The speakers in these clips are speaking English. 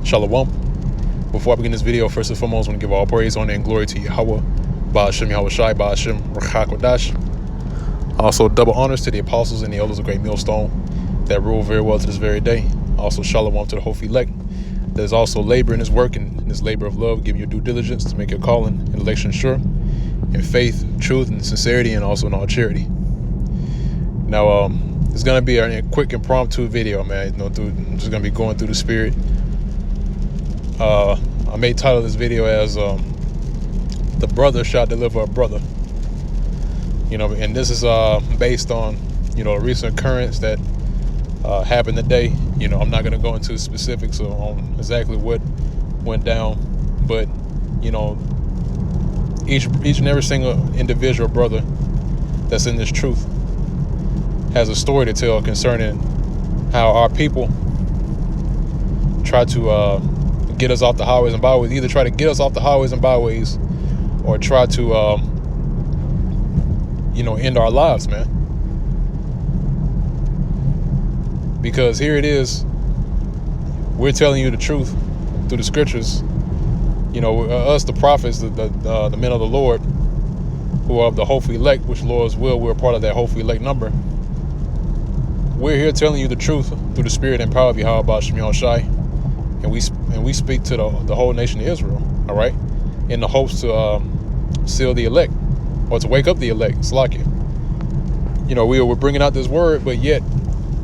Shalom. Before I begin this video, first and foremost, I want to give all praise, honor, and glory to Yahweh, Ba'ashem Yahweh Shai, Ba'ashem Rachak. Also, double honors to the apostles and the elders of Great Millstone that rule very well to this very day. Also, shalom to the whole elect. There's also labor in this work and this labor of love, giving your due diligence to make your calling and election sure, in faith, truth, and sincerity, and also in all charity. Now, it's gonna be a quick impromptu video, man. I'm just gonna be going through the spirit. I may title this video as "The Brother Shall Deliver a Brother." And this is based on a recent occurrence that happened today. I'm not gonna go into specifics on exactly what went down, but each and every single individual brother that's in this truth has a story to tell concerning how our people try to get us off the highways and byways, either try to get us off the highways and byways or try to end our lives, man. Because here it is, we're telling you the truth through the scriptures. Us, the prophets, the men of the Lord, who are of the hopeful elect, which Lord's will, we're a part of that hopeful elect number. We're here telling you the truth through the spirit and power of Yahweh Ba'ashem Yahweh Shai, and we speak to the whole nation of Israel, all right, in the hopes to seal the elect, or to wake up the elect. It's like it. We're bringing out this word, but yet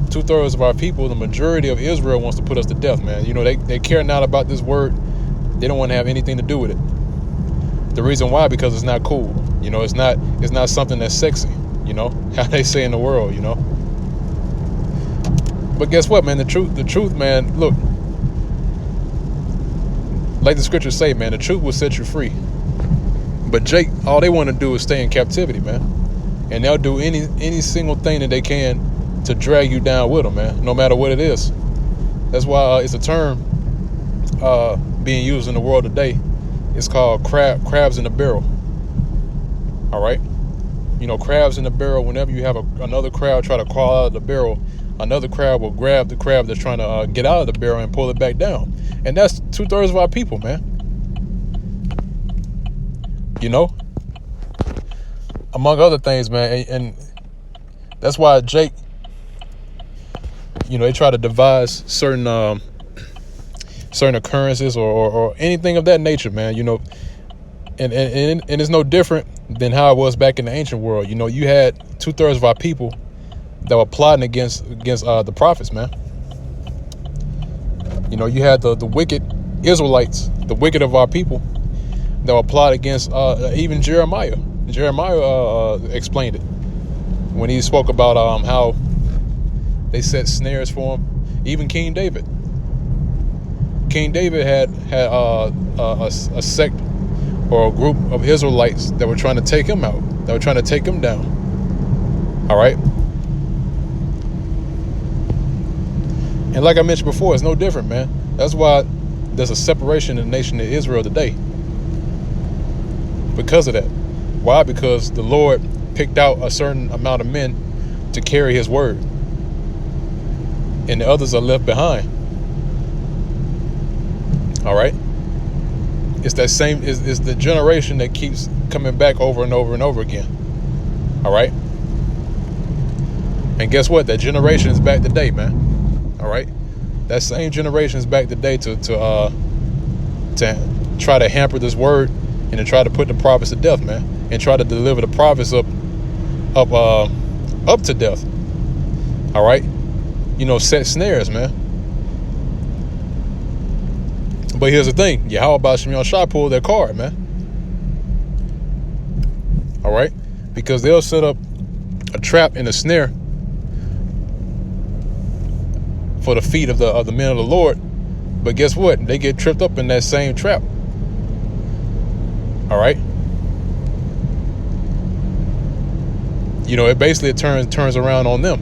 2/3 of our people, the majority of Israel, wants to put us to death, man. They care not about this word. They don't want to have anything to do with it. The reason why, because it's not cool. It's not something that's sexy. How they say in the world. But guess what, man? The truth, man. Look, like the scriptures say, man, the truth will set you free. But Jake, all they want to do is stay in captivity, man, and they'll do any single thing that they can to drag you down with them, man, no matter what it is. That's why it's a term being used in the world today. It's called crabs in the barrel. All right, crabs in the barrel. Whenever you have another crab try to crawl out of the barrel, another crab will grab the crab that's trying to get out of the barrel and pull it back down. And that's 2/3 of our people, man. Among other things, man. And that's why Jake, they try to devise certain occurrences or anything of that nature, man. And it's no different than how it was back in the ancient world. You had 2/3 of our people that were plotting against the prophets, man. You had the wicked Israelites, the wicked of our people, that were plotting against even Jeremiah. Jeremiah explained it when he spoke about how they set snares for him. Even King David. King David had a sect or a group of Israelites that were trying to take him out, that were trying to take him down. All right. And like I mentioned before, it's no different, man. That's why there's a separation in the nation of Israel today. Because of that. Why? Because the Lord picked out a certain amount of men to carry his word, and the others are left behind. All right. It's that same, is the generation that keeps coming back over and over and over again. All right. And guess what? That generation is back today, man. All right. That same generation is back today to try to hamper this word and to try to put the prophets to death, man, and try to deliver the prophets up to death. All right. Set snares, man. But here's the thing. Yahweh Ba'ashem Yahweh Shai pulled their card, man. All right. Because they'll set up a trap and a snare for the feet of the men of the Lord. But guess what? They get tripped up in that same trap. All right. It basically turns around on them.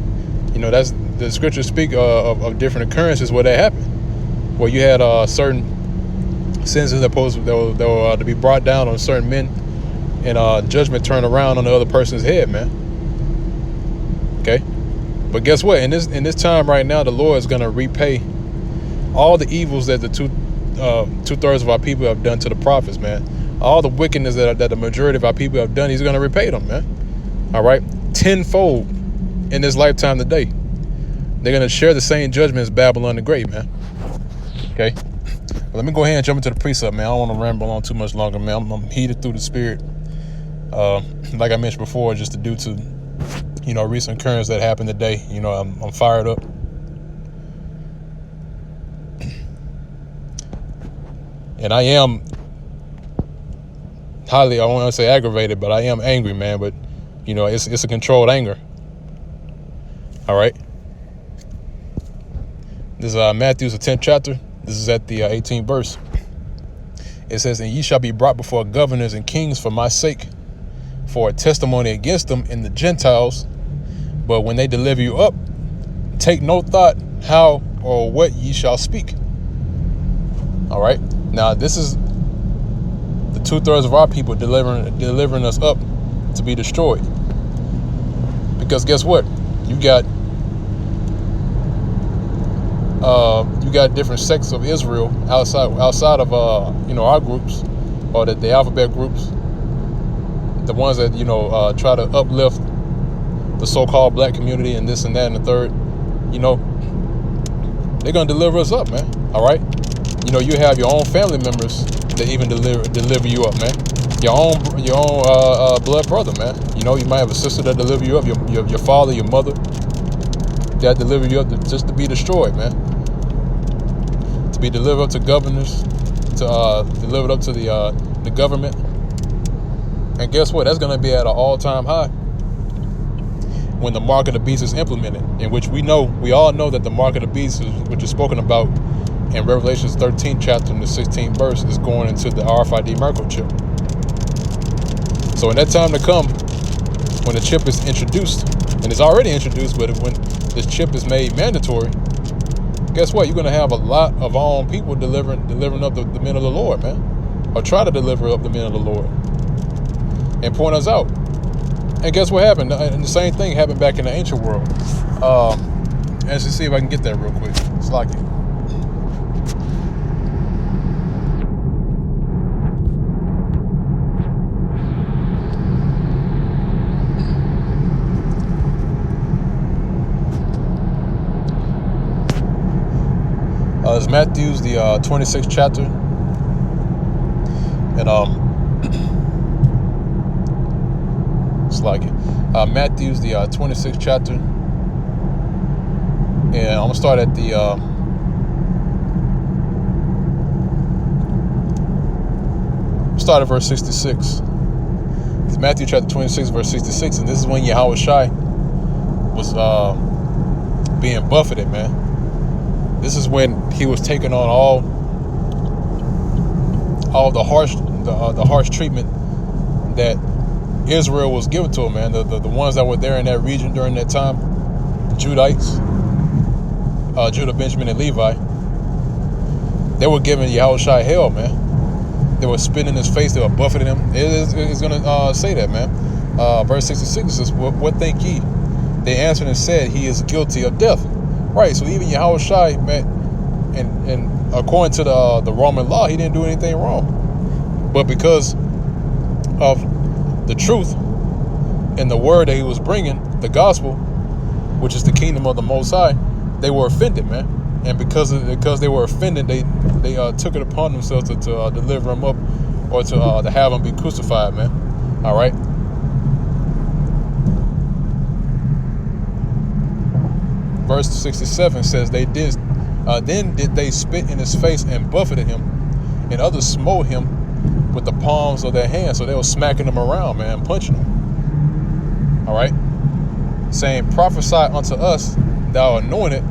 That's the scriptures speak of different occurrences where that happened, where you had certain sentences that were to be brought down on certain men, and judgment turned around on the other person's head, man. Okay. But guess what? In this time right now, the Lord is going to repay all the evils that the 2/3 of our people have done to the prophets, man. All the wickedness that the majority of our people have done, he's going to repay them, man. All right? Tenfold in this lifetime today. They're going to share the same judgment as Babylon the Great, man. Okay? Well, let me go ahead and jump into the precept, man. I don't want to ramble on too much longer, man. I'm heated through the spirit. Like I mentioned before, just due to, recent occurrence that happened today. I'm fired up. And I am highly, I want to say aggravated, but I am angry, man. But, it's a controlled anger. All right. This is Matthew's, the 10th chapter. This is at the 18th verse. It says, "And ye shall be brought before governors and kings for my sake, for a testimony against them in the Gentiles. But when they deliver you up, take no thought how or what ye shall speak." All right. Now, this is the 2/3 of our people delivering us up to be destroyed. Because guess what? You got different sects of Israel outside of our groups, or the alphabet groups, the ones that try to uplift the so-called black community and this and that and the third. They're gonna deliver us up, man. All right. You have your own family members that even deliver you up, man. Your own blood brother, man. You might have a sister that deliver you up. Your father, your mother, that deliver you up just to be destroyed, man. To be delivered up to governors, to delivered up to the government. And guess what? That's going to be at an all-time high when the mark of the beast is implemented, in which we all know that the mark of the beast, which is spoken about in Revelations 13th chapter and the 16th verse, is going into the RFID microchip. So in that time to come, when the chip is introduced, and it's already introduced, but when this chip is made mandatory, guess what? You're going to have a lot of our own people delivering up the men of the Lord, man. Or try to deliver up the men of the Lord. And point us out. And guess what happened? And the same thing happened back in the ancient world. Let's just see if I can get that real quick. It's like it. It's Matthew's, the 26th chapter. And it's like it. Matthew's, the 26th chapter. And I'm going to start at the verse 66. It's Matthew chapter 26, verse 66. And this is when Yahweh Shai was being buffeted, man. This is when he was taking on all the harsh treatment that Israel was given to him, man. The ones that were there in that region during that time, the Judites, Judah, Benjamin, and Levi, they were giving Yahushua hell, man. They were spitting in his face. They were buffeting him. It's going to say that, man. Verse 66 says, what think ye? They answered and said, he is guilty of death. Right, so even Yahushua, man, and according to the Roman law, he didn't do anything wrong. But because of the truth and the word that he was bringing, the gospel, which is the kingdom of the Most High, they were offended, man. And because they were offended, they took it upon themselves to deliver him up, or to have him be crucified, man. All right. Verse 67 says, then did they spit in his face and buffeted him, and others smote him with the palms of their hands. So they were smacking him around, man, punching him. All right, saying, prophesy unto us, thou anointed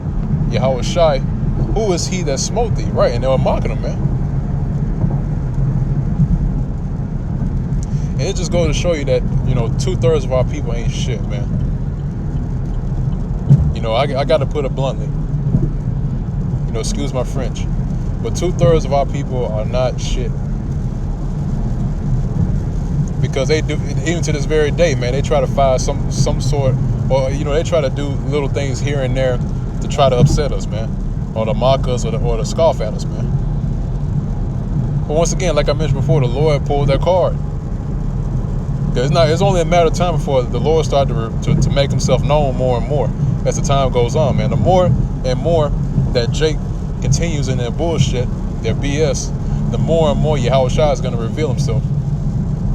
Yahweh Shai, who is he that smote thee? Right, and they were mocking him, man. And it just goes to show you that 2/3 of our people ain't shit, man. I got to put it bluntly. Excuse my French, but 2/3 of our people are not shit. Because they do, even to this very day, man, they try to find some sort, or they try to do little things here and there to try to upset us, man, or to mock us, or to scoff at us, man. But once again, like I mentioned before, the Lord pulled that card. It's only a matter of time before the Lord started to make himself known more and more as the time goes on, man. The more and more that Jake continues in their bullshit, their BS, the more and more Yahushua is going to reveal himself.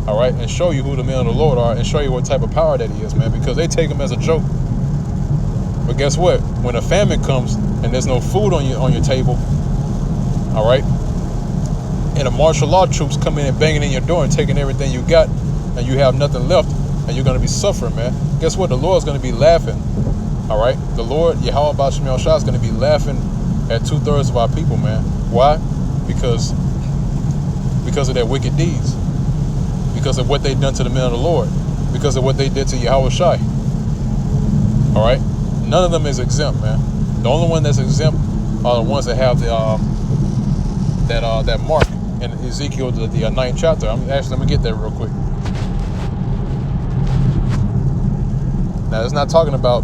All right, and show you who the men of the Lord are, and show you what type of power that he is, man, because they take him as a joke. But guess what? When a famine comes and there's no food on your table, all right, and the martial law troops come in and banging in your door and taking everything you got, and you have nothing left, and you're going to be suffering, man. Guess what? The Lord's going to be laughing, all right? The Lord, Yahweh B'Shem Yahushua, is going to be laughing at 2/3 of our people, man. Why? Because of their wicked deeds, because of what they've done to the men of the Lord, because of what they did to Yahushua, all right? None of them is exempt, man. The only one that's exempt are the ones that have that mark in Ezekiel, the 9th chapter. Let me get there real quick. Now, it's not talking about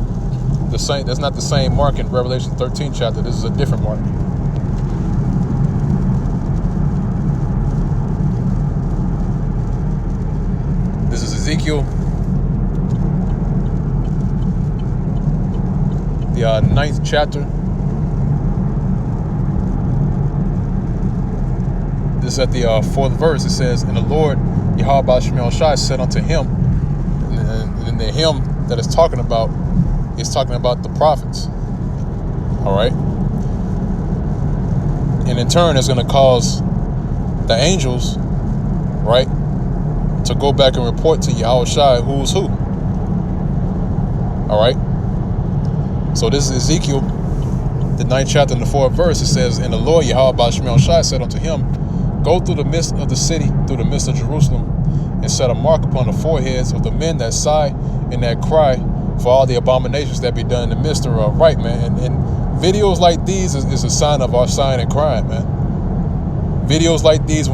the same. That's not the same mark in Revelation 13 chapter. This is a different mark. This is Ezekiel, the 9th chapter. This is at the 4th verse. It says, "And the Lord Yahweh B'Shem Yahushua said unto him," and the him that is talking about the prophets. All right, and in turn, it's going to cause the angels, right, to go back and report to Yahushua who's who. All right. So this is Ezekiel, the 9th chapter and the 4th verse. It says, "And the Lord Yahweh B'Shem Yahushua said unto him, Go through the midst of the city, through the midst of Jerusalem, and set a mark upon the foreheads of the men that sigh and that cry for all the abominations that be done in the midst of right, man." And videos like these is a sign of our sighing and crying, man. Videos like these.